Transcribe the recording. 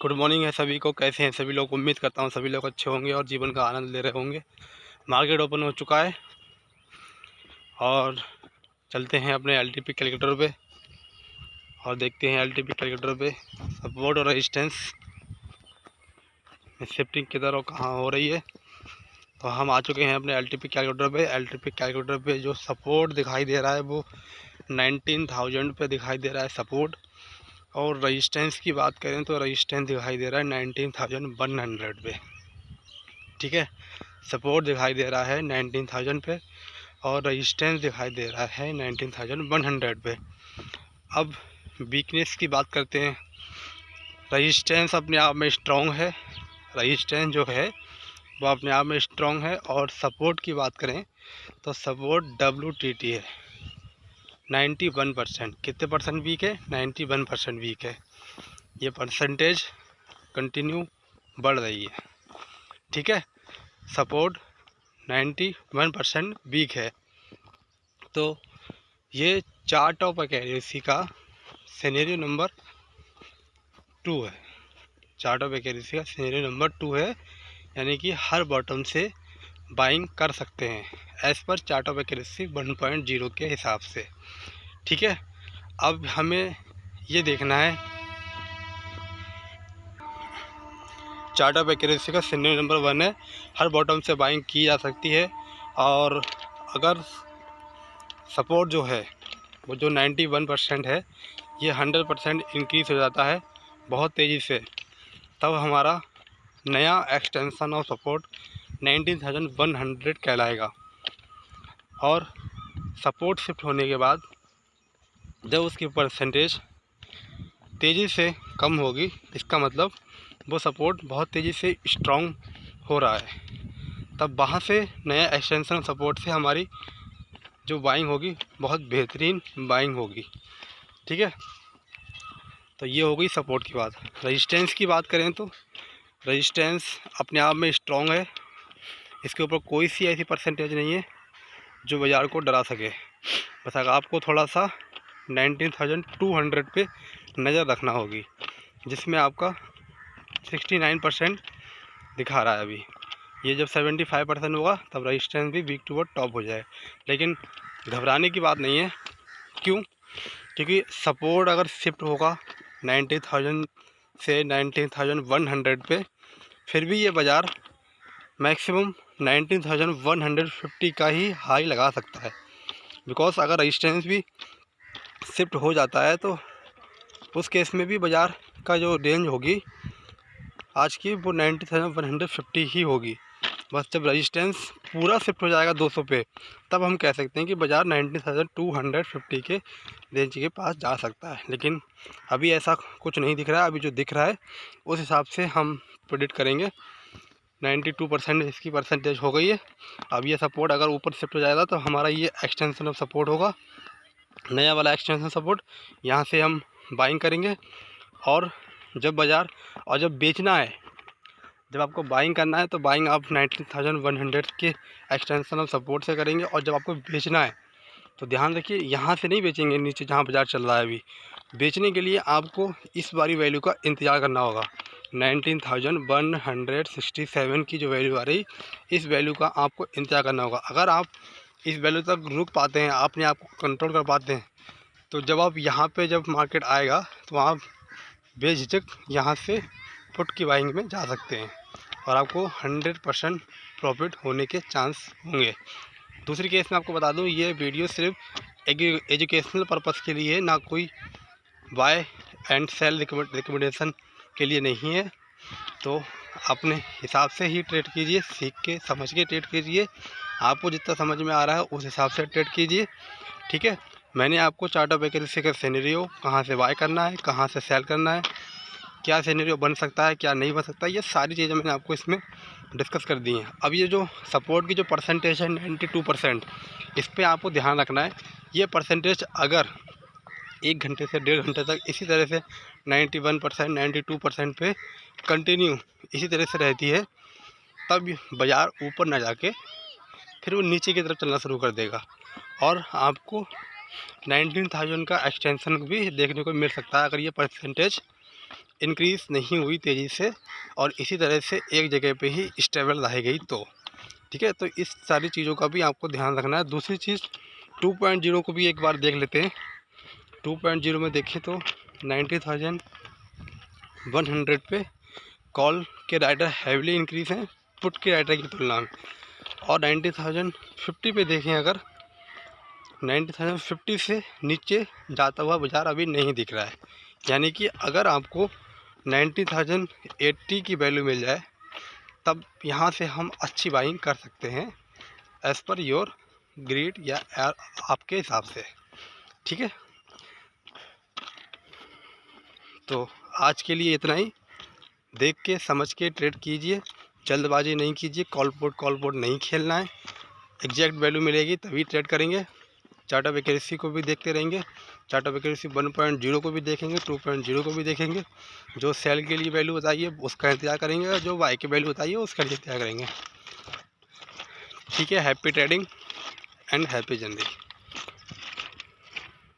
Good morning है सभी को। कैसे हैं सभी लोग? उम्मीद करता हूं सभी लोग अच्छे होंगे और जीवन का आनंद ले रहे होंगे। मार्केट ओपन हो चुका है और चलते हैं अपने एलटीपी कैलकुलेटर पे और देखते हैं एलटीपी कैलकुलेटर पे सपोर्ट और रेजिस्टेंस में शिफ्टिंग किधर और कहाँ हो रही है। तो हम आ चुके हैं अपने एलटीपी कैलकुलेटर पे। एलटीपी कैलकुलेटर पे जो सपोर्ट दिखाई दे रहा है वो 19,000 पे दिखाई दे रहा है सपोर्ट, और रेजिस्टेंस की बात करें तो रेजिस्टेंस दिखाई दे रहा है 19,100 पे। ठीक है, सपोर्ट दिखाई दे रहा है 19,000 पे और रेजिस्टेंस दिखाई दे रहा है 19,100 पे। अब वीकनेस की बात करते हैं। रेजिस्टेंस अपने आप में स्ट्रॉन्ग है, रेजिस्टेंस जो है वो अपने आप में स्ट्रॉन्ग है। और सपोर्ट की बात करें तो सपोर्ट WTT है 91%। कितने परसेंट वीक है? 91% वीक है। ये परसेंटेज कंटिन्यू बढ़ रही है। ठीक है, सपोर्ट 91% वीक है। तो ये चार्ट ऑफ एक्यूरेसी का सिनेरियो नंबर 2 है। चार्ट ऑफ एक्यूरेसी का सिनेरियो नंबर 2 है, यानी कि हर बॉटम से बाइंग कर सकते हैं as per chart of accuracy 1.0 के हिसाब से। ठीक है, अब हमें ये देखना है चार्ट ऑफ एक्यूरेसी का सिनेरियो नंबर 1 है, हर बॉटम से बाइंग की जा सकती है। और अगर सपोर्ट जो है वो जो 91% है ये 100% इंक्रीज़ हो जाता है बहुत तेज़ी से, तब हमारा नया एक्सटेंशन ऑफ सपोर्ट 19,100 कहलाएगा। और सपोर्ट शिफ्ट होने के बाद जब उसकी परसेंटेज तेज़ी से कम होगी, इसका मतलब वो सपोर्ट बहुत तेज़ी से स्ट्रॉन्ग हो रहा है, तब वहाँ से नया एक्सटेंशन सपोर्ट से हमारी जो बाइंग होगी बहुत बेहतरीन बाइंग होगी। ठीक है, तो ये हो गई सपोर्ट की बात। रेजिस्टेंस की बात करें तो रेजिस्टेंस अपने आप में स्ट्रॉन्ग है, इसके ऊपर कोई सी ऐसी परसेंटेज नहीं है जो बाज़ार को डरा सके। बस अगर आपको थोड़ा सा 19,200 पे नज़र रखना होगी, जिसमें आपका 69% दिखा रहा है अभी। ये जब 75% होगा तब रेजिस्टेंस भी वीक टू टॉप हो जाए। लेकिन घबराने की बात नहीं है। क्यों? क्योंकि सपोर्ट अगर शिफ्ट होगा 90,000 से 19,100 पे, फिर भी ये बाज़ार मैक्सिमम 19,150 का ही हाई लगा सकता है। बिकॉज अगर रेजिस्टेंस भी शिफ्ट हो जाता है तो उस केस में भी बाज़ार का जो रेंज होगी आज की वो 90,150 ही होगी। बस जब रेजिस्टेंस पूरा शिफ्ट हो जाएगा 200 पे, तब हम कह सकते हैं कि बाज़ार 90,250 के रेंज के पास जा सकता है। लेकिन अभी ऐसा कुछ नहीं दिख रहा है। अभी जो दिख रहा है उस हिसाब से हम प्रेडिक्ट करेंगे। 92% इसकी परसेंटेज हो गई है। अब ये सपोर्ट अगर ऊपर शिफ्ट हो जाएगा तो हमारा ये एक्सटेंशन ऑफ सपोर्ट होगा, नया वाला एक्सटेंशन सपोर्ट। यहाँ से हम बाइंग करेंगे और जब बाज़ार और जब बेचना है, जब आपको बाइंग करना है तो बाइंग आप 19,100 के एक्सटेंशन ऑफ सपोर्ट से करेंगे। और जब आपको बेचना है तो ध्यान रखिए, यहाँ से नहीं बेचेंगे नीचे जहाँ बाज़ार चल रहा है अभी। बेचने के लिए आपको इस बारी वैल्यू का इंतज़ार करना होगा। 19,167 की जो वैल्यू आ रही, इस वैल्यू का आपको इंतज़ार करना होगा। अगर आप इस वैल्यू तक रुक पाते हैं, अपने आप को कंट्रोल कर पाते हैं, तो जब आप यहाँ पे जब मार्केट आएगा तो आप बेझिझक यहाँ से पुट की बाइंग में जा सकते हैं और आपको 100% प्रॉफिट होने के चांस होंगे। दूसरी केस में आपको बता दूं, ये वीडियो सिर्फ एजुकेशनल पर्पस के लिए, ना कोई बाय एंड सेल रिकमेंडेशन के लिए नहीं है। तो अपने हिसाब से ही ट्रेड कीजिए, सीख के समझ के ट्रेड कीजिए। आपको जितना समझ में आ रहा है उस हिसाब से ट्रेड कीजिए। ठीक है, मैंने आपको चार्ट ऑफ एक्यूरेसी का सिनेरियो, कहाँ से बाय करना है, कहाँ से सेल करना है, क्या सिनेरियो बन सकता है, क्या नहीं बन सकता, ये सारी चीज़ें मैंने आपको इसमें डिस्कस कर दी हैं। अब ये जो सपोर्ट की जो परसेंटेज है 92%, इस पर आपको ध्यान रखना है। ये परसेंटेज अगर 1 घंटे से 1.5 घंटे तक इसी तरह से 91%, 92% पे कंटिन्यू इसी तरह से रहती है, तब बाज़ार ऊपर ना जाके फिर वो नीचे की तरफ चलना शुरू कर देगा और आपको 19,000 का एक्सटेंशन भी देखने को मिल सकता है अगर ये परसेंटेज इंक्रीज़ नहीं हुई तेज़ी से और इसी तरह से एक जगह पे ही स्टेबल रह गई तो ठीक है। तो इस सारी चीज़ों का भी आपको ध्यान रखना है। दूसरी चीज़ 2.0 को भी एक बार देख लेते हैं। 2.0 में देखें तो 90,100 पे कॉल के राइडर हैवीली इंक्रीज़ हैं पुट के राइडर की तुलना में, और 90,050 पे देखें अगर 90,050 से नीचे जाता हुआ बाज़ार अभी नहीं दिख रहा है। यानी कि अगर आपको 90,080 की वैल्यू मिल जाए तब यहाँ से हम अच्छी बाइंग कर सकते हैं एज़ पर योर ग्रीड या आपके हिसाब से, ठीक है। तो आज के लिए इतना ही। देख के समझ के ट्रेड कीजिए, जल्दबाजी नहीं कीजिए, कॉल पोर्ट नहीं खेलना है। एग्जैक्ट वैल्यू मिलेगी तभी ट्रेड करेंगे। चार्ट ऑफ एक्यूरेसी को भी देखते रहेंगे। चार्ट ऑफ एक्यूरेसी 1.0 को भी देखेंगे, 2.0 को भी देखेंगे। जो सेल के लिए वैल्यू बताइए उसका इंतजार करेंगे, और जो बाई की वैल्यू बताइए उसका इंतजार करेंगे, ठीक है। हैप्पी ट्रेडिंग एंड हैप्पी जिंदगी।